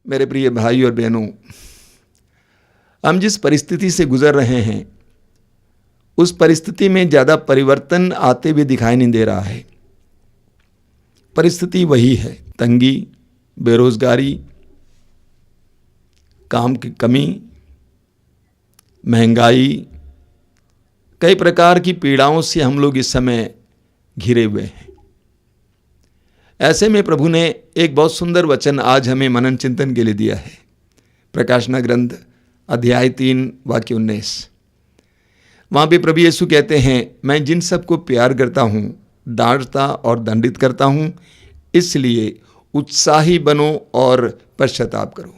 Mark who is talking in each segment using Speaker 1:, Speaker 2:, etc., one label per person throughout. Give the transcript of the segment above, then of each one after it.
Speaker 1: मेरे प्रिय भाई और बहनों, हम जिस परिस्थिति से गुजर रहे हैं उस परिस्थिति में ज़्यादा परिवर्तन आते हुए दिखाई नहीं दे रहा है। परिस्थिति वही है, तंगी, बेरोजगारी, काम की कमी, महंगाई, कई प्रकार की पीड़ाओं से हम लोग इस समय घिरे हुए हैं। ऐसे में प्रभु ने एक बहुत सुंदर वचन आज हमें मनन चिंतन के लिए दिया है। प्रकाशना ग्रंथ अध्याय 3 वाक्य 19। वहाँ पे प्रभु यीशु कहते हैं, मैं जिन सबको प्यार करता हूँ डांटता और दंडित करता हूँ, इसलिए उत्साही बनो और पश्चाताप करो।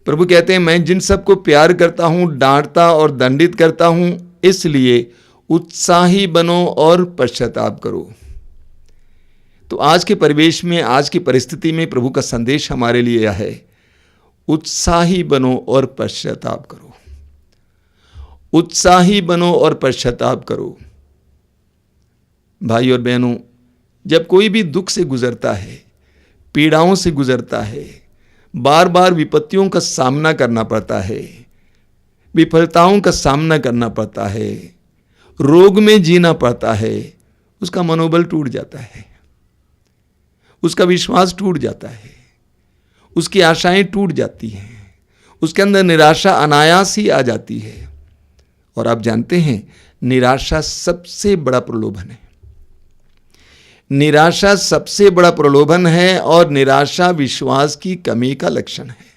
Speaker 1: प्रभु कहते हैं, मैं जिन सबको प्यार करता हूँ डांटता और दंडित करता हूँ, इसलिए उत्साही बनो और पश्चाताप करो। तो आज के परिवेश में, आज की परिस्थिति में प्रभु का संदेश हमारे लिए यह है, उत्साही बनो और पश्चाताप करो। उत्साही बनो और पश्चाताप करो। भाई और बहनों, जब कोई भी दुख से गुजरता है, पीड़ाओं से गुजरता है, बार बार विपत्तियों का सामना करना पड़ता है, विफलताओं का सामना करना पड़ता है, रोग में जीना पड़ता है, उसका मनोबल टूट जाता है, उसका विश्वास टूट जाता है, उसकी आशाएं टूट जाती हैं, उसके अंदर निराशा अनायास ही आ जाती है। और आप जानते हैं, निराशा सबसे बड़ा प्रलोभन है। निराशा सबसे बड़ा प्रलोभन है और निराशा विश्वास की कमी का लक्षण है।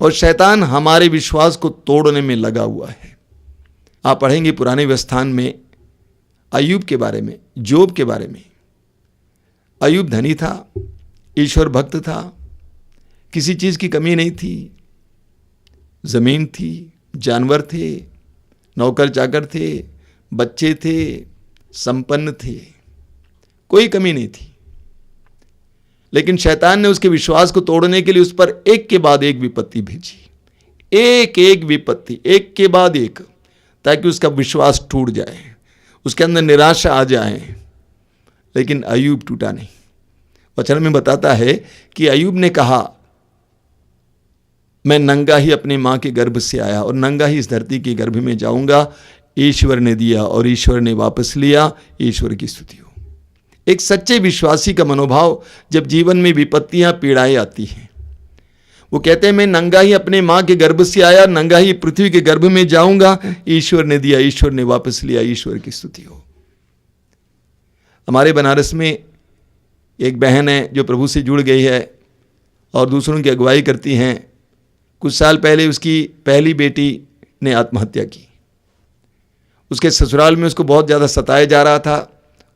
Speaker 1: और शैतान हमारे विश्वास को तोड़ने में लगा हुआ है। आप पढ़ेंगे पुराने व्यवस्थान में अय्यूब के बारे में, जोब के बारे में। अय्यूब धनी था, ईश्वर भक्त था, किसी चीज़ की कमी नहीं थी, जमीन थी, जानवर थे, नौकर चाकर थे, बच्चे थे, संपन्न थे, कोई कमी नहीं थी। लेकिन शैतान ने उसके विश्वास को तोड़ने के लिए उस पर एक के बाद एक विपत्ति भेजी, एक एक विपत्ति, एक के बाद एक, ताकि उसका विश्वास टूट जाए, उसके अंदर निराशा आ जाए। लेकिन अय्यूब टूटा नहीं। वचन में बताता है कि अय्यूब ने कहा, मैं नंगा ही अपनी मां के गर्भ से आया और नंगा ही इस धरती के गर्भ में जाऊंगा। ईश्वर ने दिया और ईश्वर ने वापस लिया। ईश्वर की स्तुति हो। एक सच्चे विश्वासी का मनोभाव जब जीवन में विपत्तियां, पीड़ाएं आती हैं, वो कहते हैं, मैं नंगा ही अपने मां के गर्भ से आया, नंगा ही पृथ्वी के गर्भ में जाऊंगा। ईश्वर ने दिया, ईश्वर ने वापस लिया। ईश्वर की स्तुति हो। हमारे बनारस में एक बहन है जो प्रभु से जुड़ गई है और दूसरों की अगुवाई करती हैं। कुछ साल पहले उसकी पहली बेटी ने आत्महत्या की। उसके ससुराल में उसको बहुत ज़्यादा सताया जा रहा था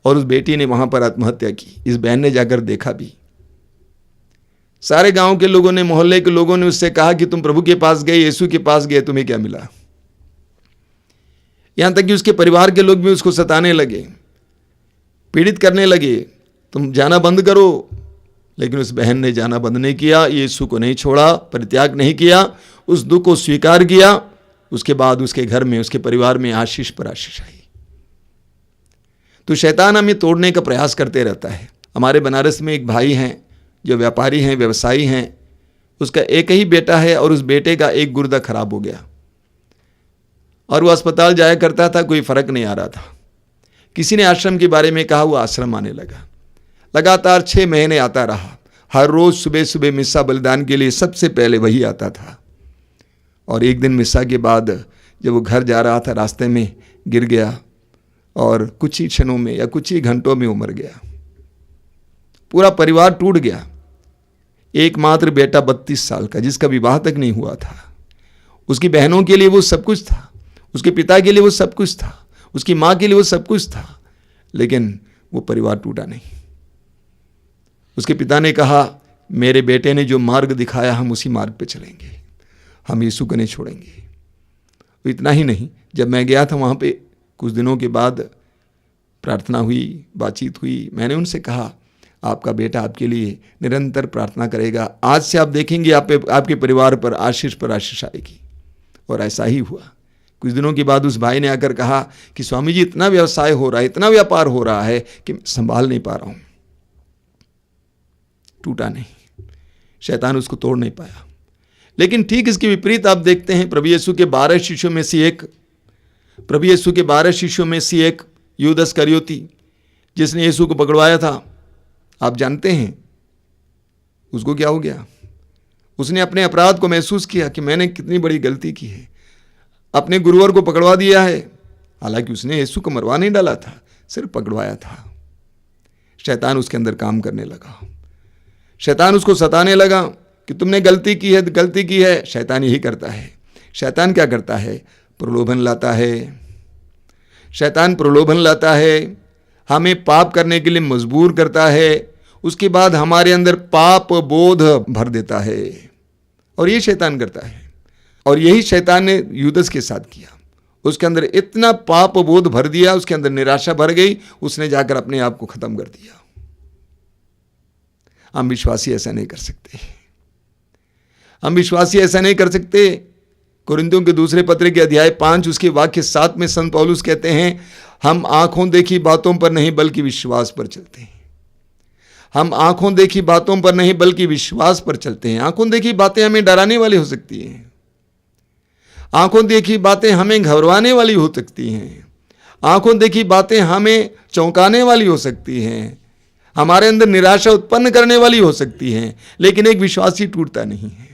Speaker 1: और उस बेटी ने वहाँ पर आत्महत्या की। इस बहन ने जाकर देखा भी। सारे गांव के लोगों ने, मोहल्ले के लोगों ने उससे कहा कि तुम प्रभु के पास गए, यीशु के पास गए, तुम्हें क्या मिला? यहाँ तक कि उसके परिवार के लोग भी उसको सताने लगे, पीड़ित करने लगे, तुम जाना बंद करो। लेकिन उस बहन ने जाना बंद नहीं किया, यीशु को नहीं छोड़ा, परित्याग नहीं किया, उस दुख को स्वीकार किया। उसके बाद उसके घर में, उसके परिवार में आशीष पर आशीष आई। तो शैतान हमें तोड़ने का प्रयास करते रहता है। हमारे बनारस में एक भाई हैं जो व्यापारी हैं, व्यवसायी हैं। उसका एक ही बेटा है और उस बेटे का एक गुर्दा खराब हो गया और वो अस्पताल जाया करता था, कोई फर्क नहीं आ रहा था। किसी ने आश्रम के बारे में कहा, वो आश्रम आने लगा। लगातार 6 महीने आता रहा। हर रोज सुबह सुबह मिस्सा बलिदान के लिए सबसे पहले वही आता था। और एक दिन मिस्सा के बाद जब वो घर जा रहा था, रास्ते में गिर गया और कुछ ही क्षणों में या कुछ ही घंटों में वो मर गया। पूरा परिवार टूट गया। एकमात्र बेटा 32 साल का, जिसका विवाह तक नहीं हुआ था। उसकी बहनों के लिए वो सब कुछ था, उसके पिता के लिए वो सब कुछ था, उसकी माँ के लिए वो सब कुछ था। लेकिन वो परिवार टूटा नहीं। उसके पिता ने कहा, मेरे बेटे ने जो मार्ग दिखाया हम उसी मार्ग पे चलेंगे, हम यीशु को नहीं छोड़ेंगे। तो इतना ही नहीं, जब मैं गया था वहाँ पे कुछ दिनों के बाद प्रार्थना हुई, बातचीत हुई। मैंने उनसे कहा, आपका बेटा आपके लिए निरंतर प्रार्थना करेगा। आज से आप देखेंगे आपके परिवार पर आशीष आएगी। और ऐसा ही हुआ। कुछ दिनों के बाद उस भाई ने आकर कहा कि स्वामी जी, इतना व्यवसाय हो रहा है, इतना व्यापार हो रहा है कि संभाल नहीं पा रहा हूँ। टूटा नहीं। शैतान उसको तोड़ नहीं पाया। लेकिन ठीक इसके विपरीत आप देखते हैं प्रभु यीशु के 12 शिष्यों में से एक यूदा इस्करियोती, जिसने यीशु को पकड़वाया था, आप जानते हैं उसको क्या हो गया? उसने अपने अपराध को महसूस किया कि मैंने कितनी बड़ी गलती की है, अपने गुरुवर को पकड़वा दिया है। हालांकि उसने यीशु को मरवा नहीं डाला था, सिर्फ पकड़वाया था। शैतान उसके अंदर काम करने लगा, शैतान उसको सताने लगा कि तुमने गलती की है। शैतान यही करता है। शैतान क्या करता है? प्रलोभन लाता है। शैतान प्रलोभन लाता है, हमें पाप करने के लिए मजबूर करता है, उसके बाद हमारे अंदर पाप बोध भर देता है, और ये शैतान करता है। और यही शैतान ने यूदस के साथ किया। उसके अंदर इतना पाप बोध भर दिया, उसके अंदर निराशा भर गई, उसने जाकर अपने आप को खत्म कर दिया। हम विश्वासी ऐसा नहीं कर सकते। हम विश्वासी ऐसा नहीं कर सकते। कुरिन्थियों के दूसरे पत्र के अध्याय 5 उसके वाक्य 7 में संत पौलुस कहते हैं, हम आंखों देखी बातों पर नहीं बल्कि विश्वास पर चलते हैं। हम आंखों देखी बातों पर नहीं बल्कि विश्वास पर चलते हैं। आंखों देखी बातें हमें डराने वाली हो सकती हैं, आंखों देखी बातें हमें घबराने वाली हो सकती हैं, आंखों देखी बातें हमें चौंकाने वाली हो सकती हैं, हमारे अंदर निराशा उत्पन्न करने वाली हो सकती हैं। लेकिन एक विश्वासी टूटता नहीं है।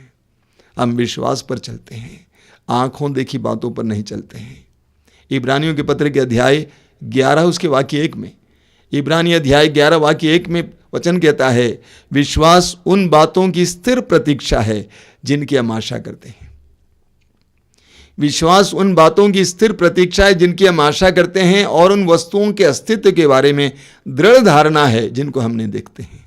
Speaker 1: हम विश्वास पर चलते हैं, आंखों देखी बातों पर नहीं चलते हैं। इब्रानियों के पत्र के अध्याय 11 उसके वाक्य 1 में, इब्रानी अध्याय 11 वाक्य 1 में वचन कहता है, विश्वास उन बातों की स्थिर प्रतीक्षा है जिनकी हम आशा करते हैं। विश्वास उन बातों की स्थिर प्रतीक्षा है जिनकी हम आशा करते हैं, और उन वस्तुओं के अस्तित्व के बारे में दृढ़ धारणा है जिनको हम नहीं देखते हैं।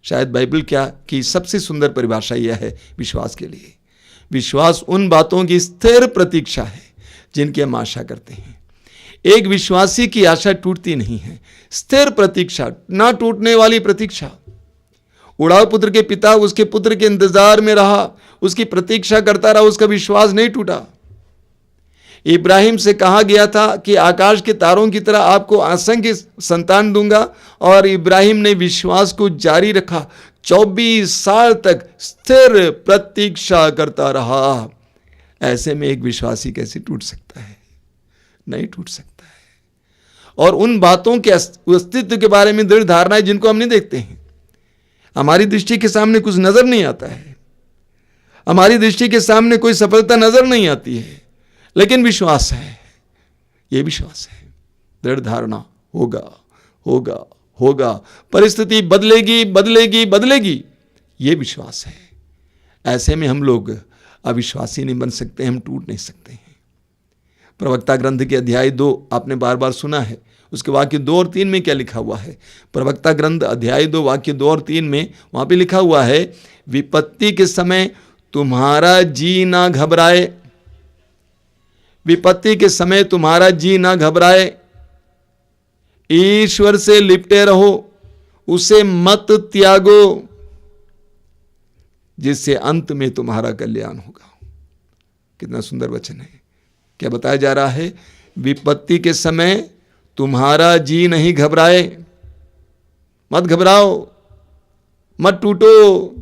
Speaker 1: शायद बाइबल क्या की सबसे सुंदर परिभाषा यह है विश्वास के लिए। विश्वास उन बातों की स्थिर प्रतीक्षा है जिनकी हम आशा करते हैं। एक विश्वासी की आशा टूटती नहीं है। स्थिर प्रतीक्षा, ना टूटने वाली प्रतीक्षा। उड़ाव पुत्र के पिता उसके पुत्र के इंतजार में रहा, उसकी प्रतीक्षा करता रहा, उसका विश्वास नहीं टूटा। इब्राहिम से कहा गया था कि आकाश के तारों की तरह आपको असंख्य संतान दूंगा, और इब्राहिम ने विश्वास को जारी रखा। 24 साल तक स्थिर प्रतीक्षा करता रहा। ऐसे में एक विश्वासी कैसे टूट सकता है? नहीं टूट सकता है। और उन बातों के अस्तित्व के बारे में दृढ़ धारणा है जिनको हम नहीं देखते हैं। हमारी दृष्टि के सामने कुछ नजर नहीं आता है, हमारी दृष्टि के सामने कोई सफलता नजर नहीं आती है, लेकिन विश्वास है, यह विश्वास है, दृढ़ धारणा, होगा होगा होगा, परिस्थिति बदलेगी बदलेगी बदलेगी, यह विश्वास है। ऐसे में हम लोग अविश्वासी नहीं बन सकते, हम टूट नहीं सकते हैं। प्रवक्ता ग्रंथ के अध्याय 2 आपने बार बार सुना है, उसके वाक्य 2 और 3 में क्या लिखा हुआ है? प्रवक्ता ग्रंथ अध्याय 2 वाक्य 2 और 3 में वहां पे लिखा हुआ है, विपत्ति के समय तुम्हारा जी ना घबराए, विपत्ति के समय तुम्हारा जी ना घबराए, ईश्वर से लिपटे रहो, उसे मत त्यागो, जिससे अंत में तुम्हारा कल्याण होगा। कितना सुंदर वचन है। क्या बताया जा रहा है? विपत्ति के समय तुम्हारा जी नहीं घबराए। मत घबराओ, मत टूटो,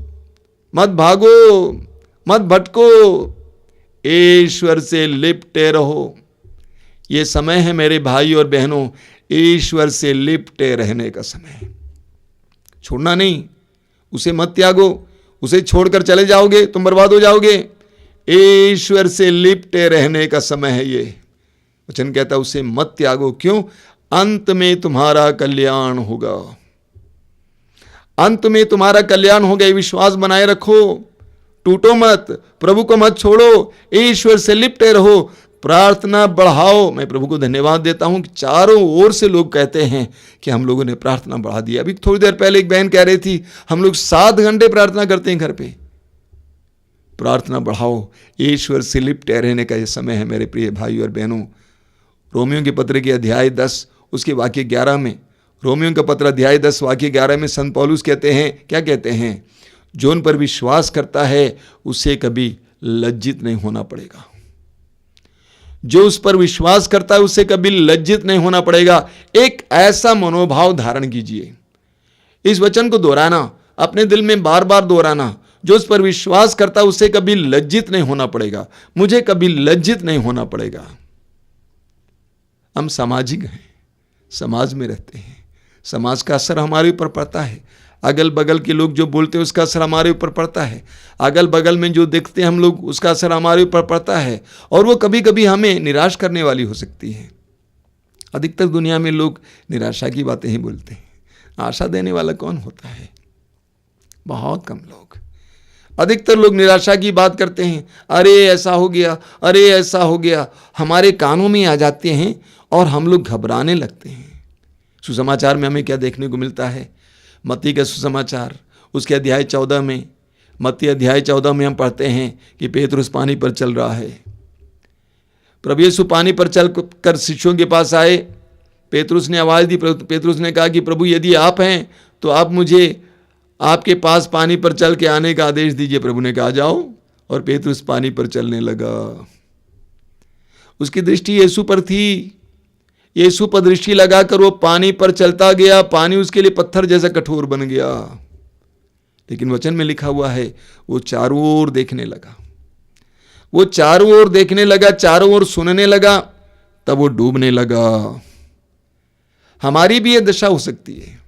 Speaker 1: मत भागो, मत भटको, ईश्वर से लिपटे रहो। ये समय है मेरे भाई और बहनों, ईश्वर से लिपटे रहने का समय। छोड़ना नहीं, उसे मत त्यागो। उसे छोड़कर चले जाओगे तुम बर्बाद हो जाओगे। ईश्वर से लिपटे रहने का समय है ये। वचन कहता है उसे मत त्यागो। क्यों? अंत में तुम्हारा कल्याण होगा। अंत में तुम्हारा कल्याण होगा। विश्वास बनाए रखो, टूटो मत, प्रभु को मत छोड़ो, ईश्वर से लिपटे रहो, प्रार्थना बढ़ाओ। मैं प्रभु को धन्यवाद देता हूं कि चारों ओर से लोग कहते हैं कि हम लोगों ने प्रार्थना बढ़ा दी। अभी थोड़ी देर पहले एक बहन कह रही थी, हम लोग 7 घंटे प्रार्थना करते हैं घर पे। प्रार्थना बढ़ाओ, ईश्वर से लिपटे रहने का यह समय है मेरे प्रिय भाई और बहनों। रोमियो के पत्र के अध्याय 10 उसके वाक्य 11 में, रोमियो का पत्र अध्याय 10 वाक्य 11 में संत पौलुस कहते हैं, क्या कहते हैं? जो उन पर विश्वास करता है उसे कभी लज्जित नहीं होना पड़ेगा। जो उस पर विश्वास करता है उसे कभी लज्जित नहीं होना पड़ेगा। एक ऐसा मनोभाव धारण कीजिए। इस वचन को दोहराना, अपने दिल में बार बार दोहराना। जो उस पर विश्वास करता है उसे कभी लज्जित नहीं होना पड़ेगा, मुझे कभी लज्जित नहीं होना पड़ेगा। हम सामाजिक हैं, समाज में रहते हैं, समाज का असर हमारे ऊपर पड़ता है, अगल बगल के लोग जो बोलते हैं उसका असर हमारे ऊपर पड़ता है, अगल बगल में जो देखते हैं हम लोग उसका असर हमारे ऊपर पड़ता है, और वो कभी कभी हमें निराश करने वाली हो सकती है। अधिकतर दुनिया में लोग निराशा की बातें ही बोलते हैं, आशा देने वाला कौन होता है? बहुत कम लोग। अधिकतर लोग निराशा की बात करते हैं, अरे ऐसा हो गया, अरे ऐसा हो गया, हमारे कानों में आ जाते हैं और हम लोग घबराने लगते हैं। सुसमाचार में हमें क्या देखने को मिलता है? मत्ती का सुसमाचार उसके अध्याय 14 में, मत्ती अध्याय 14 में हम पढ़ते हैं कि पेतरुस पानी पर चल रहा है। प्रभु यीशु पानी पर चल कर शिष्यों के पास आए। पेतरुस ने आवाज़ दी, पेतरुस ने कहा कि प्रभु यदि आप हैं तो आप मुझे आपके पास पानी पर चल के आने का आदेश दीजिए। प्रभु ने कहा जाओ, और पेतरुस पानी पर चलने लगा। उसकी दृष्टि यीशु पर थी, यीशु पर दृष्टि लगाकर वो पानी पर चलता गया। पानी उसके लिए पत्थर जैसा कठोर बन गया, लेकिन वचन में लिखा हुआ है वो चारों ओर देखने लगा, वो चारों ओर देखने लगा, चारों ओर सुनने लगा, तब वो डूबने लगा। हमारी भी ये दशा हो सकती है,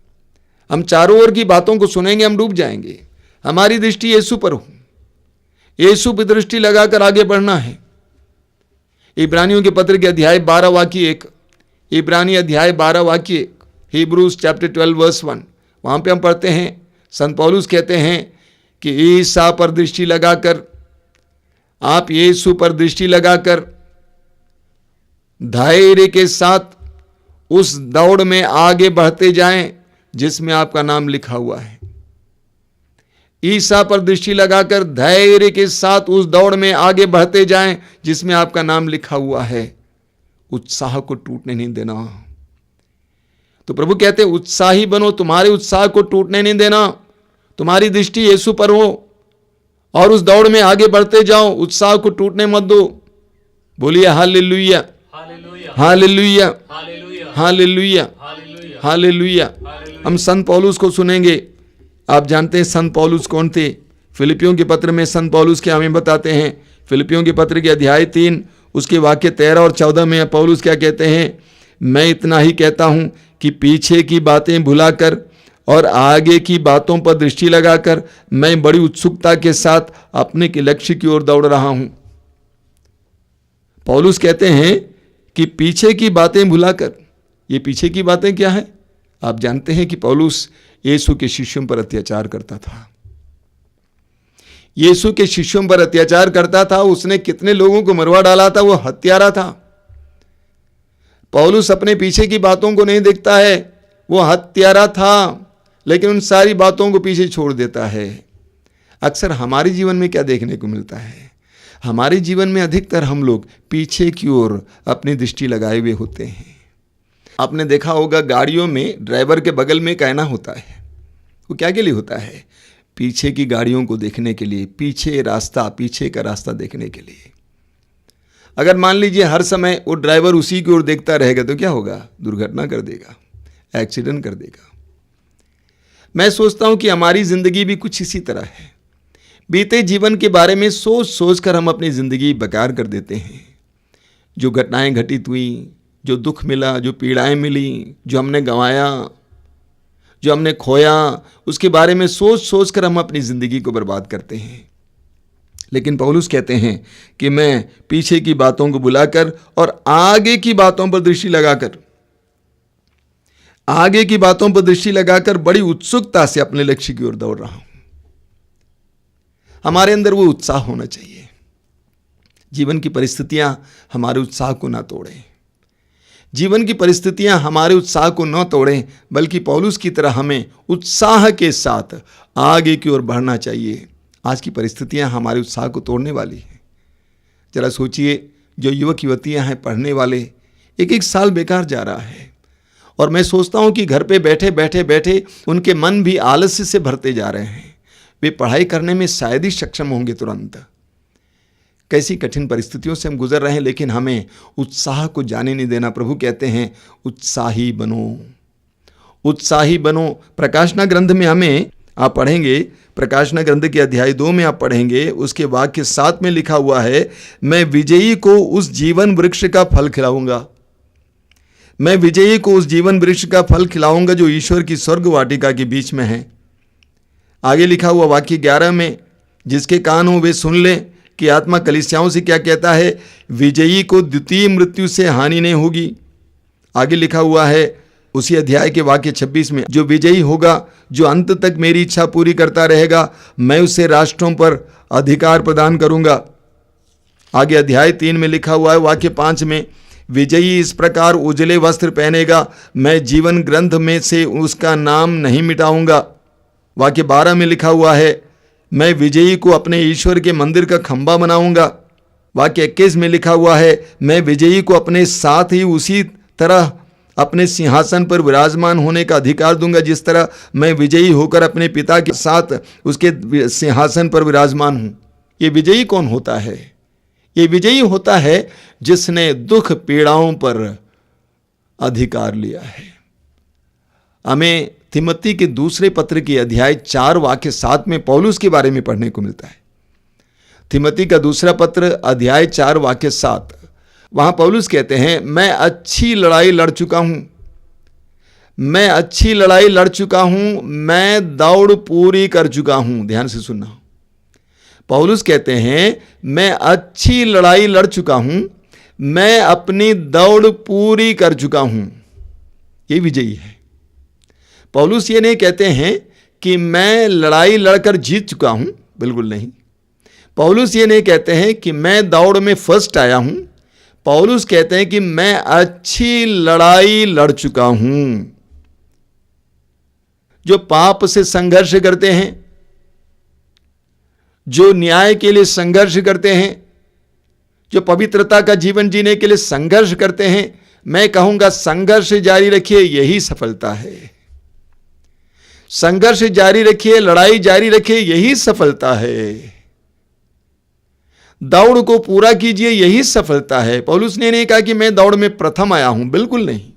Speaker 1: हम चारों ओर की बातों को सुनेंगे, हम डूब जाएंगे। हमारी दृष्टि यीशु पर हो, यीशु पर दृष्टि लगाकर आगे बढ़ना है। इब्रानियों के पत्र के अध्याय 12 वाक्य 1, इब्रानी अध्याय 12 वाक्य 1, हिब्रूज चैप्टर 12 वर्स 1, वहां पे हम पढ़ते हैं, संत पौलुस कहते हैं कि ईसा पर दृष्टि लगाकर, आप यीशु पर दृष्टि लगाकर धैर्य के साथ उस दौड़ में आगे बढ़ते जाएं जिसमें आपका नाम लिखा हुआ है। ईसा पर दृष्टि लगाकर धैर्य के साथ उस दौड़ में आगे बढ़ते जाएं जिसमें आपका नाम लिखा हुआ है। उत्साह को टूटने नहीं देना। तो प्रभु कहते हैं उत्साही बनो, तुम्हारे उत्साह को टूटने नहीं देना। तुम्हारी दृष्टि यीशु पर हो और उस दौड़ में आगे बढ़ते जाओ, उत्साह को टूटने मत दो। बोलिए हालेलुया, हालेलुया, हालेलुया, हालेलुया। हम संत पौलुस को सुनेंगे। आप जानते हैं संत पौलुस कौन थे? फिलिपियों के पत्र में संत पौलुस के हमें बताते हैं। फिलिपियों के पत्र के अध्याय 3 उसके वाक्य 13 और 14 में पौलुस क्या कहते हैं? मैं इतना ही कहता हूं कि पीछे की बातें भुलाकर और आगे की बातों पर दृष्टि लगाकर मैं बड़ी उत्सुकता के साथ अपने के लक्ष्य की ओर दौड़ रहा हूं। पौलुस कहते हैं कि पीछे की बातें भुलाकर। ये पीछे की बातें क्या है? आप जानते हैं कि पौलुस यीशु के शिष्यों पर अत्याचार करता था। यीशु के शिष्यों पर अत्याचार करता था। उसने कितने लोगों को मरवा डाला था। वो हत्यारा था। पौलुस अपने पीछे की बातों को नहीं देखता है। वो हत्यारा था, लेकिन उन सारी बातों को पीछे छोड़ देता है। अक्सर हमारे जीवन में क्या देखने को मिलता है? हमारे जीवन में अधिकतर हम लोग पीछे की ओर अपनी दृष्टि लगाए हुए होते हैं। आपने देखा होगा गाड़ियों में ड्राइवर के बगल में कहना होता है। वो क्या के लिए होता है? पीछे की गाड़ियों को देखने के लिए, पीछे का रास्ता देखने के लिए। अगर मान लीजिए हर समय वो ड्राइवर उसी की ओर देखता रहेगा तो क्या होगा? दुर्घटना कर देगा, एक्सीडेंट कर देगा। मैं सोचता हूं कि हमारी जिंदगी भी कुछ इसी तरह है। बीते जीवन के बारे में सोच सोच कर हम अपनी जिंदगी बेकार कर देते हैं। जो घटनाएं घटित हुई, जो दुख मिला, जो पीड़ाएं मिली, जो हमने गंवाया, जो हमने खोया, उसके बारे में सोच सोच कर हम अपनी जिंदगी को बर्बाद करते हैं। लेकिन पौलुस कहते हैं कि मैं पीछे की बातों को भुलाकर और आगे की बातों पर दृष्टि लगाकर बड़ी उत्सुकता से अपने लक्ष्य की ओर दौड़ रहा हूं। हमारे अंदर वो उत्साह होना चाहिए। जीवन की परिस्थितियां हमारे उत्साह को ना तोड़ें। जीवन की परिस्थितियां हमारे उत्साह को न तोड़ें, बल्कि पौलुस की तरह हमें उत्साह के साथ आगे की ओर बढ़ना चाहिए। आज की परिस्थितियां हमारे उत्साह को तोड़ने वाली हैं। जरा सोचिए, जो युवक युवतियां हैं पढ़ने वाले, एक साल बेकार जा रहा है। और मैं सोचता हूं कि घर पे बैठे उनके मन भी आलस्य से भरते जा रहे हैं। वे पढ़ाई करने में शायद ही सक्षम होंगे तुरंत। कैसी कठिन परिस्थितियों से हम गुजर रहे हैं, लेकिन हमें उत्साह को जाने नहीं देना। प्रभु कहते हैं उत्साही बनो, उत्साही बनो। प्रकाशना ग्रंथ में हमें आप पढ़ेंगे प्रकाशना ग्रंथ के अध्याय 2 में आप पढ़ेंगे, उसके वाक्य 7 में लिखा हुआ है, मैं विजयी को उस जीवन वृक्ष का फल खिलाऊंगा। मैं विजयी को उस जीवन वृक्ष का फल खिलाऊंगा जो ईश्वर की स्वर्ग वाटिका के बीच में है। आगे लिखा हुआ वाक्य 11 में, जिसके कान हो वे सुन ले कि आत्मा कलीसियाओं से क्या कहता है, विजयी को द्वितीय मृत्यु से हानि नहीं होगी। आगे लिखा हुआ है उसी अध्याय के वाक्य 26 में, जो विजयी होगा, जो अंत तक मेरी इच्छा पूरी करता रहेगा, मैं उसे राष्ट्रों पर अधिकार प्रदान करूंगा। आगे अध्याय 3 में लिखा हुआ है वाक्य 5 में, विजयी इस प्रकार उजले वस्त्र पहनेगा, मैं जीवन ग्रंथ में से उसका नाम नहीं मिटाऊंगा। वाक्य 12 में लिखा हुआ है, मैं विजयी को अपने ईश्वर के मंदिर का खंभा बनाऊंगा। वाक्य 21 में लिखा हुआ है, मैं विजयी को अपने साथ ही उसी तरह अपने सिंहासन पर विराजमान होने का अधिकार दूंगा जिस तरह मैं विजयी होकर अपने पिता के साथ उसके सिंहासन पर विराजमान हूं। ये विजयी कौन होता है? ये विजयी होता है जिसने दुख पीड़ाओं पर अधिकार लिया है। हमें तिमोथी के दूसरे पत्र के अध्याय 4 वाक्य 7 में पौलुस के बारे में पढ़ने को मिलता है। तिमोथी का दूसरा पत्र अध्याय 4 वाक्य 7, वहां पौलुस कहते हैं, मैं अच्छी लड़ाई लड़ चुका हूं, मैं अच्छी लड़ाई लड़ चुका हूं, मैं दौड़ पूरी कर चुका हूं। ध्यान से सुनना, पौलुस कहते हैं मैं अच्छी लड़ाई लड़ चुका हूं, मैं अपनी दौड़ पूरी कर चुका हूं। ये विजयी है। पौलुस ये नहीं कहते हैं कि मैं लड़ाई लड़कर जीत चुका हूं, बिल्कुल नहीं। पौलुस ये नहीं कहते हैं कि मैं दौड़ में फर्स्ट आया हूं। पौलुस कहते हैं कि मैं अच्छी लड़ाई लड़ चुका हूं। जो पाप से संघर्ष करते हैं, जो न्याय के लिए संघर्ष करते हैं, जो पवित्रता का जीवन जीने के लिए संघर्ष करते हैं, मैं कहूंगा संघर्ष जारी रखिए, यही सफलता है। संघर्ष जारी रखिए, लड़ाई जारी रखिए, यही सफलता है। दौड़ को पूरा कीजिए, यही सफलता है। पौलुस ने नहीं कहा कि मैं दौड़ में प्रथम आया हूं, बिल्कुल नहीं।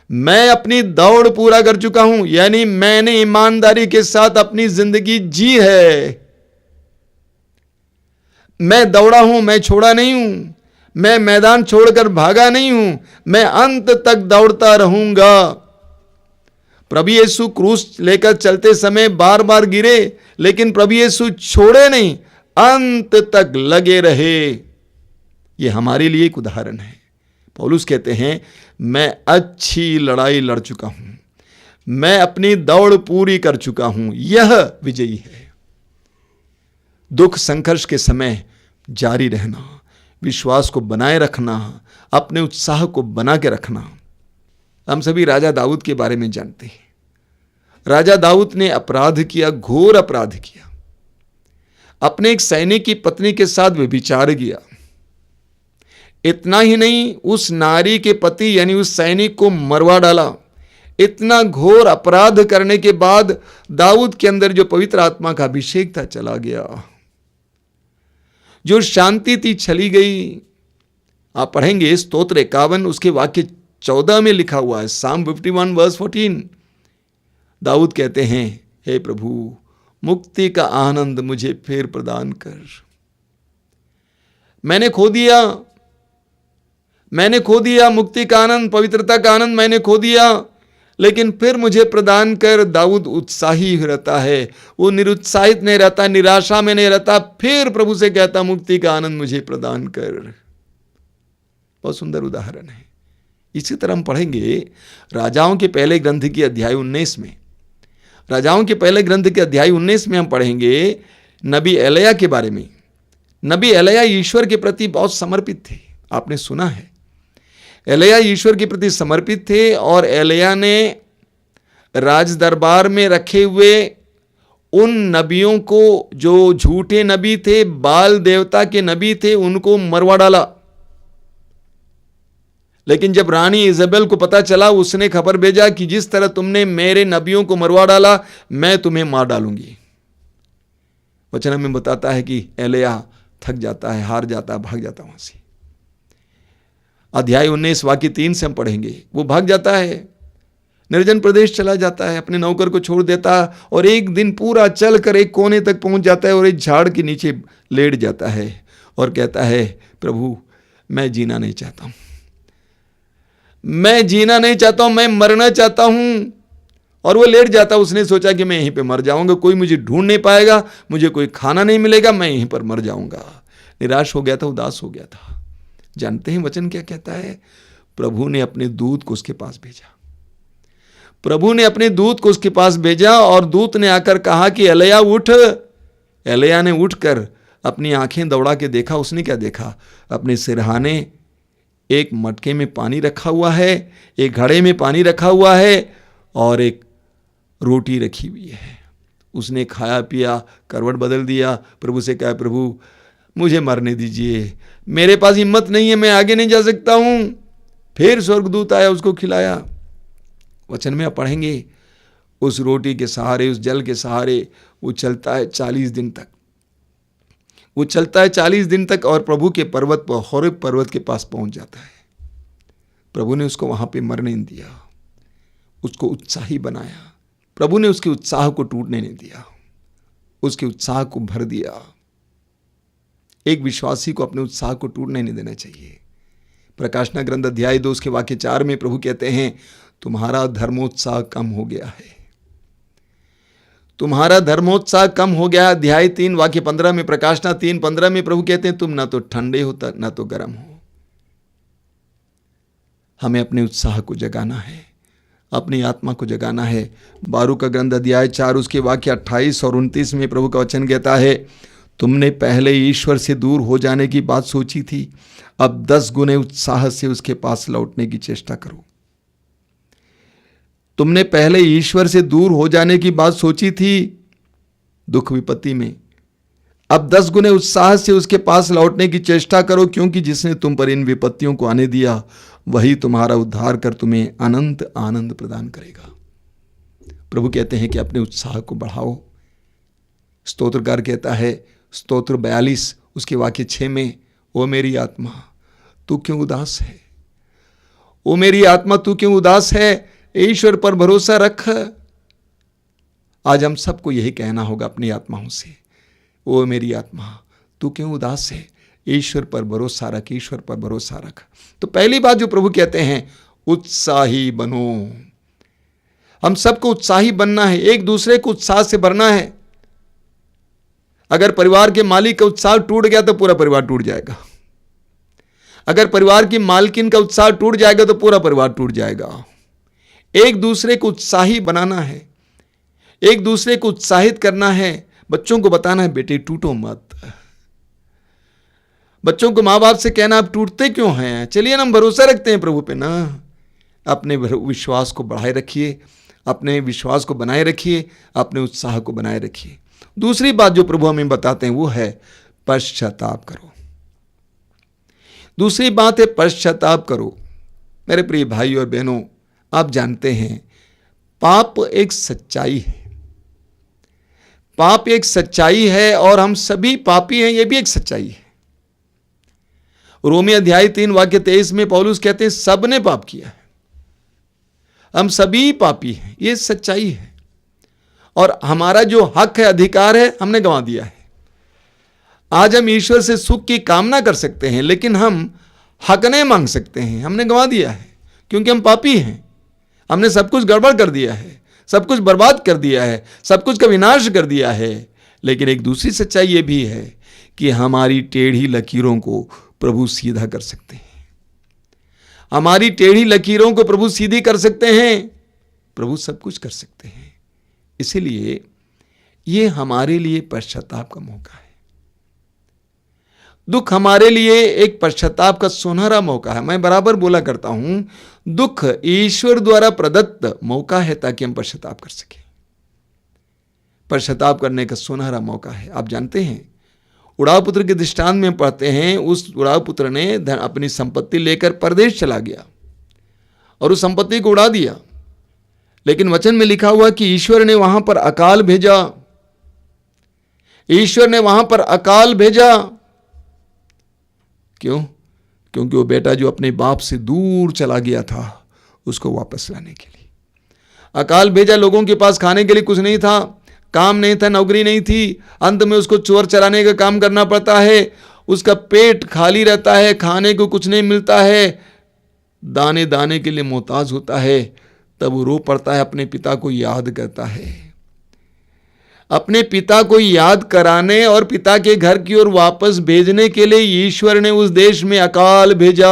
Speaker 1: मैं अपनी दौड़ पूरा कर चुका हूं, यानी मैंने ईमानदारी के साथ अपनी जिंदगी जी है। मैं दौड़ा हूं, मैं छोड़ा नहीं हूं, मैं मैदान छोड़कर भागा नहीं हूं, मैं अंत तक दौड़ता रहूंगा। प्रभु यीशु क्रूस लेकर चलते समय बार बार गिरे, लेकिन प्रभु यीशु छोड़े नहीं, अंत तक लगे रहे। यह हमारे लिए एक उदाहरण है। पौलुस कहते हैं मैं अच्छी लड़ाई लड़ चुका हूं, मैं अपनी दौड़ पूरी कर चुका हूं। यह विजयी है। दुख संघर्ष के समय जारी रहना, विश्वास को बनाए रखना, अपने उत्साह को बना के रखना। हम सभी राजा दाऊद के बारे में जानते हैं। राजा दाऊद ने अपराध किया, घोर अपराध किया। अपने एक सैनिक की पत्नी के साथ व्यभिचार किया। इतना ही नहीं, उस नारी के पति यानी उस सैनिक को मरवा डाला। इतना घोर अपराध करने के बाद दाऊद के अंदर जो पवित्र आत्मा का अभिषेक था चला गया, जो शांति थी चली गई। आप पढ़ेंगे स्तोत्र 51 उसके वाक्य 14 में लिखा हुआ है, साम 51 वर्स 14। दाऊद कहते हैं, हे प्रभु, मुक्ति का आनंद मुझे फिर प्रदान कर। मैंने खो दिया मुक्ति का आनंद, पवित्रता का आनंद मैंने खो दिया, लेकिन फिर मुझे प्रदान कर। दाऊद उत्साही रहता है, वो निरुत्साहित नहीं रहता, निराशा में नहीं रहता। फिर प्रभु से कहता, मुक्ति का आनंद मुझे प्रदान कर। बहुत सुंदर उदाहरण है। इसी तरह हम पढ़ेंगे राजाओं के पहले ग्रंथ की अध्याय 19 में। राजाओं के पहले ग्रंथ के अध्याय 19 में हम पढ़ेंगे नबी एलिया के बारे में। नबी एलिया ईश्वर के प्रति बहुत समर्पित थे। आपने सुना है, एलिया ईश्वर के प्रति समर्पित थे और एलिया ने राज दरबार में रखे हुए उन नबियों को, जो झूठे नबी थे, बाल देवता के नबी थे, उनको मरवा डाला। लेकिन जब रानी इजेबेल को पता चला, उसने खबर भेजा कि जिस तरह तुमने मेरे नबियों को मरवा डाला, मैं तुम्हें मार डालूंगी। वचन में बताता है कि एलिया थक जाता है, हार जाता है, भाग जाता है वहां से। अध्याय 19 वाक्य 3 से हम पढ़ेंगे, वो भाग जाता है, निर्जन प्रदेश चला जाता है, अपने नौकर को छोड़ देता है और एक दिन पूरा चल कर एक कोने तक पहुंच जाता है और एक झाड़ के नीचे लेट जाता है और कहता है, प्रभु मैं जीना नहीं चाहता हूं, मैं जीना नहीं चाहता हूं, मैं मरना चाहता हूं। और वो लेट जाता। उसने सोचा कि मैं यहीं पे मर जाऊंगा, कोई मुझे ढूंढ नहीं पाएगा, मुझे कोई खाना नहीं मिलेगा, मैं यहीं पर मर जाऊंगा। निराश हो गया था, उदास हो गया था। जानते हैं वचन क्या कहता है? प्रभु ने अपने दूत को उसके पास भेजा। प्रभु ने अपने दूत को उसके पास भेजा और दूत ने आकर कहा कि एलिया उठ। एलिया ने उठकर अपनी आंखें दौड़ा के देखा। उसने क्या देखा? अपने सिरहाने एक मटके में पानी रखा हुआ है, एक घड़े में पानी रखा हुआ है और एक रोटी रखी हुई है। उसने खाया पिया, करवट बदल दिया, प्रभु से कहा, प्रभु मुझे मरने दीजिए, मेरे पास हिम्मत नहीं है, मैं आगे नहीं जा सकता हूं। फिर स्वर्गदूत आया, उसको खिलाया। वचन में आप पढ़ेंगे, उस रोटी के सहारे, उस जल के सहारे वो चलता है 40 दिन तक। वो चलता है 40 दिन तक और प्रभु के पर्वत पर, होरेब पर्वत के पास पहुंच जाता है। प्रभु ने उसको वहां पे मरने नहीं दिया, उसको उत्साही बनाया। प्रभु ने उसके उत्साह को टूटने नहीं दिया, उसके उत्साह को भर दिया। एक विश्वासी को अपने उत्साह को टूटने नहीं देना चाहिए। प्रकाशना ग्रंथ अध्याय 2 के वाक्य 4 में प्रभु कहते हैं, तुम्हारा धर्मोत्साह कम हो गया है, तुम्हारा धर्मोत्साह कम हो गया। अध्याय 3 वाक्य 15 में, प्रकाशना 3:15 में प्रभु कहते हैं, तुम ना तो ठंडे हो ना तो गर्म हो। हमें अपने उत्साह को जगाना है, अपनी आत्मा को जगाना है। बारूक का ग्रंथ अध्याय 4 उसके वाक्य 28 और 29 में प्रभु का वचन कहता है, तुमने पहले ईश्वर से दूर हो जाने की बात सोची थी, अब 10 गुने उत्साह से उसके पास लौटने की चेष्टा करो। तुमने पहले ईश्वर से दूर हो जाने की बात सोची थी दुख विपत्ति में, अब 10 गुने उत्साह से उसके पास लौटने की चेष्टा करो, क्योंकि जिसने तुम पर इन विपत्तियों को आने दिया वही तुम्हारा उद्धार कर तुम्हें अनंत आनंद प्रदान करेगा। प्रभु कहते हैं कि अपने उत्साह को बढ़ाओ। स्तोत्रकार कहता है, स्तोत्र 42 उसके वाक्य 6 में, ओ मेरी आत्मा तू क्यों उदास है, ओ मेरी आत्मा तू क्यों उदास है, ईश्वर पर भरोसा रख। आज हम सबको यही कहना होगा अपनी आत्माओं से, ओ मेरी आत्मा तू क्यों उदास है, ईश्वर पर भरोसा रख, ईश्वर पर भरोसा रख। तो पहली बात जो प्रभु कहते हैं, उत्साही बनो। हम सबको उत्साही बनना है, एक दूसरे को उत्साह से भरना है। अगर परिवार के मालिक का उत्साह टूट गया तो पूरा परिवार टूट जाएगा। अगर परिवार की मालकिन का उत्साह टूट जाएगा तो पूरा परिवार टूट जाएगा। एक दूसरे को उत्साही बनाना है, एक दूसरे को उत्साहित करना है। बच्चों को बताना है, बेटे टूटो मत। बच्चों को माँ बाप से कहना, आप टूटते क्यों हैं, चलिए ना हम भरोसा रखते हैं प्रभु पे ना। अपने विश्वास को बढ़ाए रखिए, अपने विश्वास को बनाए रखिए, अपने उत्साह को बनाए रखिए। दूसरी बात जो प्रभु हमें बताते हैं वो है पश्चाताप करो। दूसरी बात है पश्चाताप करो। मेरे प्रिय भाई और बहनों, आप जानते हैं पाप एक सच्चाई है, पाप एक सच्चाई है और हम सभी पापी हैं, यह भी एक सच्चाई है। रोमी अध्याय 3 वाक्य 23 में पौलुस कहते हैं, सब ने पाप किया है, हम सभी पापी हैं, यह सच्चाई है। और हमारा जो हक है, अधिकार है, हमने गंवा दिया है। आज हम ईश्वर से सुख की कामना कर सकते हैं, लेकिन हम हक नहीं मांग सकते हैं, हमने गंवा दिया है, क्योंकि हम पापी हैं। हमने सब कुछ गड़बड़ कर दिया है, सब कुछ बर्बाद कर दिया है, सब कुछ का विनाश कर दिया है। लेकिन एक दूसरी सच्चाई यह भी है कि हमारी टेढ़ी लकीरों को प्रभु सीधा कर सकते हैं। हमारी टेढ़ी लकीरों को प्रभु सीधी कर सकते हैं। प्रभु सब कुछ कर सकते हैं। इसीलिए ये हमारे लिए पश्चाताप का मौका है। दुख हमारे लिए एक पश्चाताप का सुनहरा मौका है। मैं बराबर बोला करता हूं, दुख ईश्वर द्वारा प्रदत्त मौका है ताकि हम पश्चाताप कर सकें। पश्चाताप करने का सुनहरा मौका है। आप जानते हैं, उड़ाव पुत्र के दृष्टांत में पढ़ते हैं, उस उड़ाव पुत्र ने अपनी संपत्ति लेकर परदेश चला गया और उस संपत्ति को उड़ा दिया। लेकिन वचन में लिखा हुआ कि ईश्वर ने वहां पर अकाल भेजा, ईश्वर ने वहां पर अकाल भेजा। क्यों? क्योंकि वो बेटा जो अपने बाप से दूर चला गया था, उसको वापस लाने के लिए। अकाल भेजा, लोगों के पास खाने के लिए कुछ नहीं था, काम नहीं था, नौकरी नहीं थी, अंत में उसको चोर चलाने का काम करना पड़ता है, उसका पेट खाली रहता है, खाने को कुछ नहीं मिलता है, दाने दाने के लिए मोहताज होता है। तब वो रो पड़ता है, अपने पिता को याद करता है। अपने पिता को याद कराने और पिता के घर की ओर वापस भेजने के लिए ईश्वर ने उस देश में अकाल भेजा।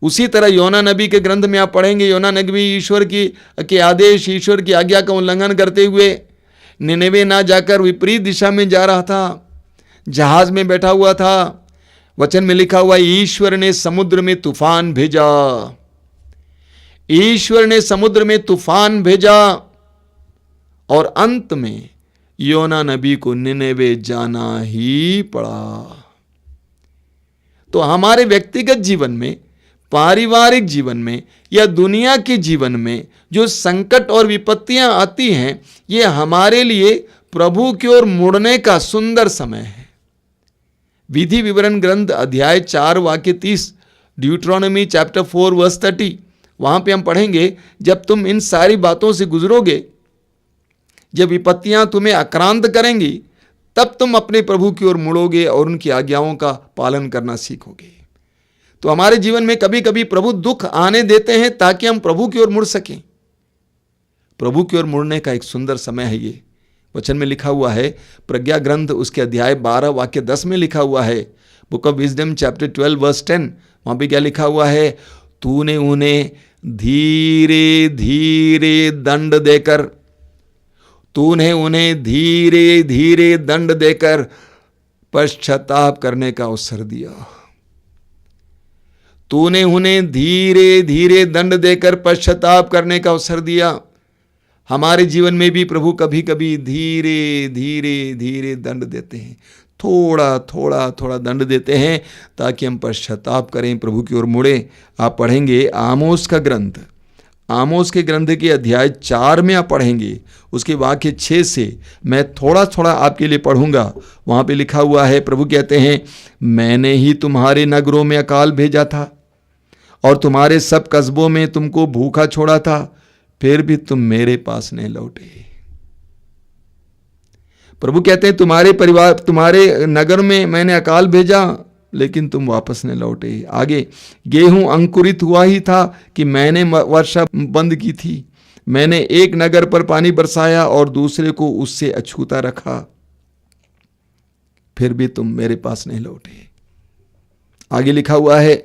Speaker 1: उसी तरह योना नबी के ग्रंथ में आप पढ़ेंगे, योना नबी ईश्वर के आदेश, ईश्वर की आज्ञा का उल्लंघन करते हुए निनेवे ना जाकर विपरीत दिशा में जा रहा था, जहाज में बैठा हुआ था। वचन में लिखा हुआ, ईश्वर ने समुद्र में तूफान भेजा, ईश्वर ने समुद्र में तूफान भेजा और अंत में योना नबी को निनेवे जाना ही पड़ा। तो हमारे व्यक्तिगत जीवन में, पारिवारिक जीवन में या दुनिया के जीवन में जो संकट और विपत्तियां आती हैं, ये हमारे लिए प्रभु की ओर मुड़ने का सुंदर समय है। विधि विवरण ग्रंथ अध्याय 4 वाक्य 30, ड्यूट्रोनॉमी चैप्टर 4 वर्स 30, वहां पे हम पढ़ेंगे, जब तुम इन सारी बातों से गुजरोगे, जब विपत्तियां तुम्हें आक्रांत करेंगी, तब तुम अपने प्रभु की ओर मुड़ोगे और उनकी आज्ञाओं का पालन करना सीखोगे। तो हमारे जीवन में कभी कभी प्रभु दुख आने देते हैं ताकि हम प्रभु की ओर मुड़ सकें। प्रभु की ओर मुड़ने का एक सुंदर समय है ये। वचन में लिखा हुआ है, प्रज्ञा ग्रंथ उसके अध्याय 12 वाक्य 10 में लिखा हुआ है, book of wisdom chapter 12 verse 10, वहां पे क्या लिखा हुआ है, तूने उन्हें धीरे धीरे दंड देकर, तूने उन्हें धीरे धीरे दंड देकर पश्चाताप करने का अवसर दिया। तूने उन्हें धीरे धीरे दंड देकर पश्चाताप करने का अवसर दिया। हमारे जीवन में भी प्रभु कभी कभी धीरे धीरे धीरे दंड देते हैं, थोड़ा थोड़ा थोड़ा दंड देते हैं ताकि हम पश्चाताप करें, प्रभु की ओर मुड़े। आप पढ़ेंगे आमोस का ग्रंथ, आमोस के ग्रंथ के अध्याय 4 में आप पढ़ेंगे, उसके वाक्य 6 से मैं थोड़ा थोड़ा आपके लिए पढ़ूंगा। वहाँ पे लिखा हुआ है, प्रभु कहते हैं, मैंने ही तुम्हारे नगरों में अकाल भेजा था और तुम्हारे सब कस्बों में तुमको भूखा छोड़ा था, फिर भी तुम मेरे पास नहीं लौटे। प्रभु कहते हैं, तुम्हारे परिवार, तुम्हारे नगर में मैंने अकाल भेजा, लेकिन तुम वापस नहीं लौटे। आगे, गेहूं अंकुरित हुआ ही था कि मैंने वर्षा बंद की थी, मैंने एक नगर पर पानी बरसाया और दूसरे को उससे अछूता रखा, फिर भी तुम मेरे पास नहीं लौटे। आगे लिखा हुआ है,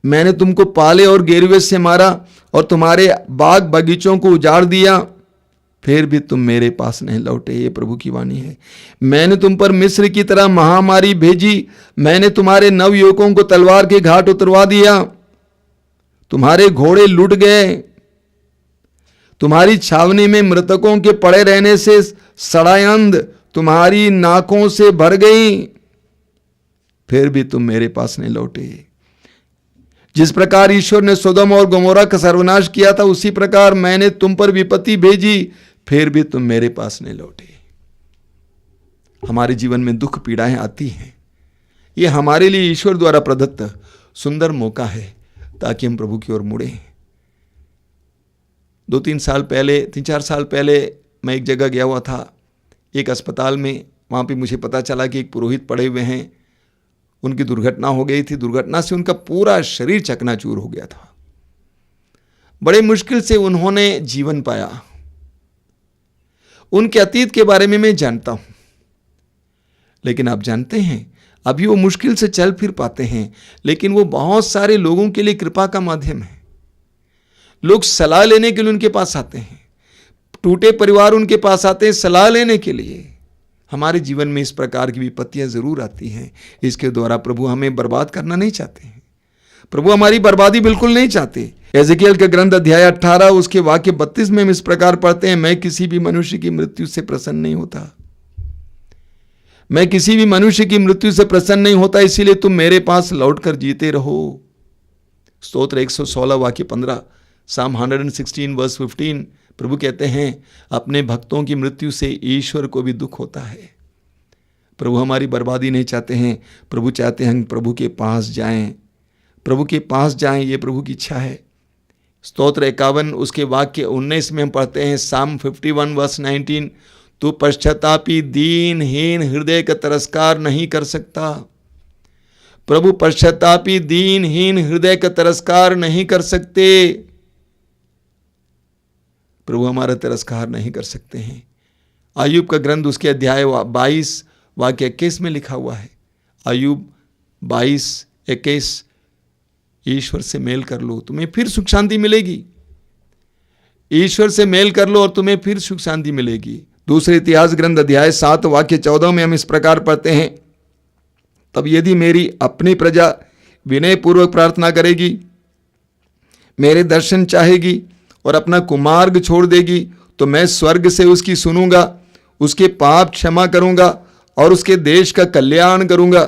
Speaker 1: मैंने तुमको पाले और गेरुए से मारा और तुम्हारे बाग बगीचों को उजाड़ दिया, फिर भी तुम मेरे पास नहीं लौटे। ये प्रभु की वाणी है। मैंने तुम पर मिस्र की तरह महामारी भेजी, मैंने तुम्हारे नवयुवकों को तलवार के घाट उतरवा दिया, तुम्हारे घोड़े लूट गए, तुम्हारी छावनी में मृतकों के पड़े रहने से सड़ायंद तुम्हारी नाकों से भर गई, फिर भी तुम मेरे पास नहीं लौटे। जिस प्रकार ईश्वर ने सोदोम और गोमोरा का सर्वनाश किया था, उसी प्रकार मैंने तुम पर विपत्ति भेजी, फिर भी तुम मेरे पास नहीं लौटे। हमारे जीवन में दुख पीड़ाएं आती हैं, ये हमारे लिए ईश्वर द्वारा प्रदत्त सुंदर मौका है ताकि हम प्रभु की ओर मुड़े। 3-4 साल पहले मैं एक जगह गया हुआ था, एक अस्पताल में। वहाँ पे मुझे पता चला कि एक पुरोहित पड़े हुए हैं, उनकी दुर्घटना हो गई थी। दुर्घटना से उनका पूरा शरीर चकनाचूर हो गया था। बड़े मुश्किल से उन्होंने जीवन पाया। उनके अतीत के बारे में मैं जानता हूं, लेकिन आप जानते हैं, अभी वो मुश्किल से चल फिर पाते हैं, लेकिन वो बहुत सारे लोगों के लिए कृपा का माध्यम है। लोग सलाह लेने के लिए उनके पास आते हैं, टूटे परिवार उनके पास आते हैं सलाह लेने के लिए। हमारे जीवन में इस प्रकार की विपत्तियां जरूर आती हैं। इसके द्वारा प्रभु हमें बर्बाद करना नहीं चाहते हैं, प्रभु हमारी बर्बादी बिल्कुल नहीं चाहते। एजेकियल के ग्रंथ अध्याय 18 उसके वाक्य 32 में हम इस प्रकार पढ़ते हैं, मैं किसी भी मनुष्य की मृत्यु से प्रसन्न नहीं होता, मैं किसी भी मनुष्य की मृत्यु से प्रसन्न नहीं होता, इसीलिए तुम मेरे पास लौटकर जीते रहो। स्तोत्र 116 वाक्य 15, साम 116 वर्स 15। प्रभु कहते हैं, अपने भक्तों की मृत्यु से ईश्वर को भी दुख होता है। प्रभु हमारी बर्बादी नहीं चाहते हैं, प्रभु चाहते हैं प्रभु के पास जाएं, प्रभु के पास जाएं, ये प्रभु की इच्छा है। स्तोत्र 51 उसके वाक्य 19 में हम पढ़ते हैं, साम 51 वर्स 19, तू पश्चातापी दीनहीन हृदय का तिरस्कार नहीं कर सकता। प्रभु पश्चातापी दीनहीन हृदय का तिरस्कार नहीं कर सकते। प्रभु हमारा तिरस्कार नहीं कर सकते हैं। अय्यूब का ग्रंथ उसके अध्याय 22 वाक्य 21 में लिखा हुआ है, अय्यूब 22:21, ईश्वर से मेल कर लो तुम्हें फिर सुख शांति मिलेगी। ईश्वर से मेल कर लो और तुम्हें फिर सुख शांति मिलेगी। दूसरे इतिहास ग्रंथ अध्याय 7 वाक्य 14 में हम इस प्रकार पढ़ते हैं, तब यदि मेरी अपनी प्रजा विनय पूर्वक प्रार्थना करेगी, मेरे दर्शन चाहेगी और अपना कुमार्ग छोड़ देगी, तो मैं स्वर्ग से उसकी सुनूंगा, उसके पाप क्षमा करूंगा और उसके देश का कल्याण करूंगा।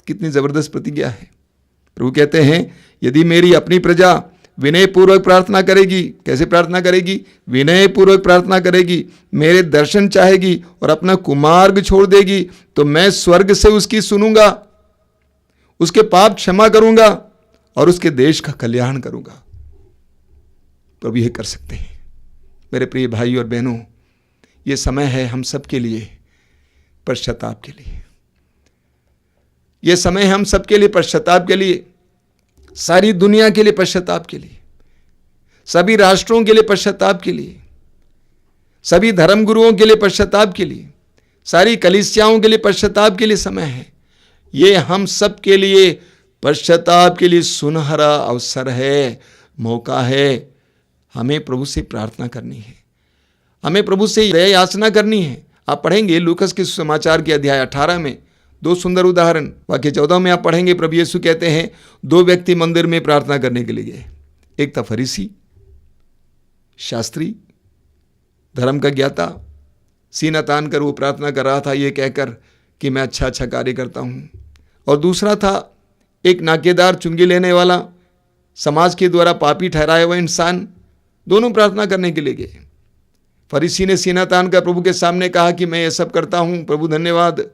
Speaker 1: कितनी जबरदस्त प्रतिज्ञा है। प्रभु कहते हैं यदि मेरी अपनी प्रजा विनय पूर्वक प्रार्थना करेगी, कैसे प्रार्थना करेगी? विनय पूर्वक प्रार्थना करेगी, मेरे दर्शन चाहेगी और अपना कुमार्ग छोड़ देगी, तो मैं स्वर्ग से उसकी सुनूंगा, उसके पाप क्षमा करूंगा और उसके देश का कल्याण करूंगा। प्रभु यह कर सकते हैं। मेरे प्रिय भाई और बहनों, ये समय है हम सबके लिए पश्चाताप के लिए। ये समय हम सबके लिए पश्चाताप के लिए, सारी दुनिया के लिए पश्चाताप के लिए, सभी राष्ट्रों के लिए पश्चाताप के लिए, सभी धर्मगुरुओं के लिए पश्चाताप के लिए, सारी कलीसियाओं के लिए पश्चाताप के लिए समय है। ये हम सब के लिए पश्चाताप के लिए सुनहरा अवसर है, मौका है। हमें प्रभु से प्रार्थना करनी है, हमें प्रभु से दया याचना करनी है। आप पढ़ेंगे लूकस के सुसमाचार के अध्याय 18 में 2 सुंदर उदाहरण। वाक्य 14 में आप पढ़ेंगे प्रभु यीशु कहते हैं 2 व्यक्ति मंदिर में प्रार्थना करने के लिए गए। एक था फरीसी, शास्त्री, धर्म का ज्ञाता, सीना तान कर वो प्रार्थना कर रहा था ये कहकर कि मैं अच्छा अच्छा कार्य करता हूँ। और दूसरा था एक नाकेदार, चुंगी लेने वाला, समाज के द्वारा पापी ठहराया हुआ इंसान। दोनों प्रार्थना करने के लिए गए। फरीसी ने सीना तान कर प्रभु के सामने कहा कि मैं ये सब करता हूँ प्रभु धन्यवाद,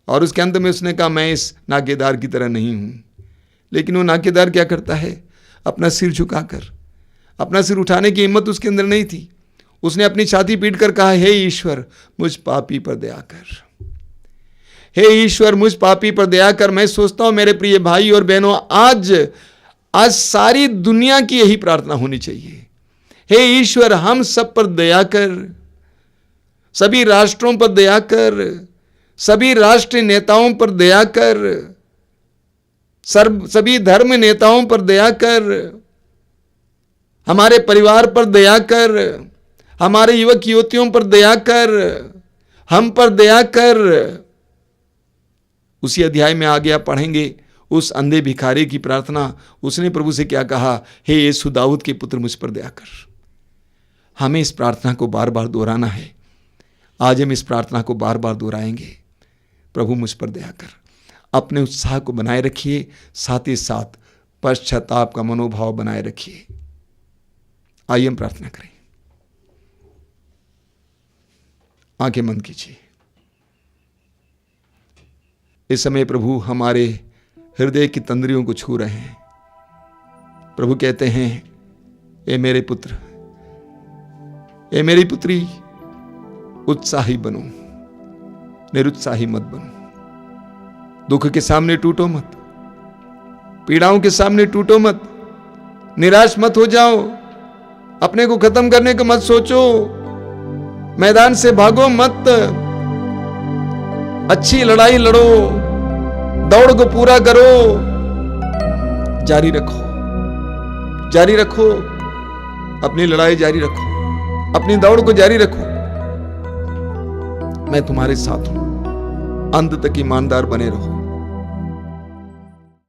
Speaker 1: और उसके अंत में उसने कहा मैं इस नाकेदार की तरह नहीं हूँ। लेकिन वो नाकेदार क्या करता है? अपना सिर झुकाकर, अपना सिर उठाने की हिम्मत उसके अंदर नहीं थी। उसने अपनी छाती पीट कर कहा, हे ईश्वर मुझ पापी पर दया कर, हे ईश्वर मुझ पापी पर दया कर। मैं सोचता हूं मेरे प्रिय भाई और बहनों, आज सारी दुनिया की यही प्रार्थना होनी चाहिए। हे ईश्वर हम सब पर दया कर, सभी राष्ट्रों पर दया कर, सभी राष्ट्रीय नेताओं पर दया कर, सभी धर्म नेताओं पर दया कर, हमारे परिवार पर दया कर, हमारे युवक युवतियों पर दया कर, हम पर दया कर। उसी अध्याय में आगे आप पढ़ेंगे उस अंधे भिखारी की प्रार्थना। उसने प्रभु से क्या कहा? हे यीशु दाऊद के पुत्र मुझ पर दया कर। हमें इस प्रार्थना को बार बार दोहराना है। आज हम इस प्रार्थना को बार बार दोहराएंगे, प्रभु मुझ पर दया कर। अपने उत्साह को बनाए रखिए, साथ ही साथ पश्चाताप का मनोभाव बनाए रखिए। आइए हम प्रार्थना करें। आंखें बंद कीजिए। इस समय प्रभु हमारे हृदय की तंद्रियों को छू रहे हैं। प्रभु कहते हैं, ए मेरे पुत्र, ए मेरी पुत्री, उत्साही बनो, निरुत्साही मत बनो। दुख के सामने टूटो मत, पीड़ाओं के सामने टूटो मत, निराश मत हो जाओ, अपने को खत्म करने को मत सोचो, मैदान से भागो मत, अच्छी लड़ाई लड़ो, दौड़ को पूरा करो, जारी रखो, जारी रखो, अपनी लड़ाई जारी रखो, अपनी दौड़ को जारी रखो। मैं तुम्हारे साथ हूं, अंत तक ईमानदार बने रहो।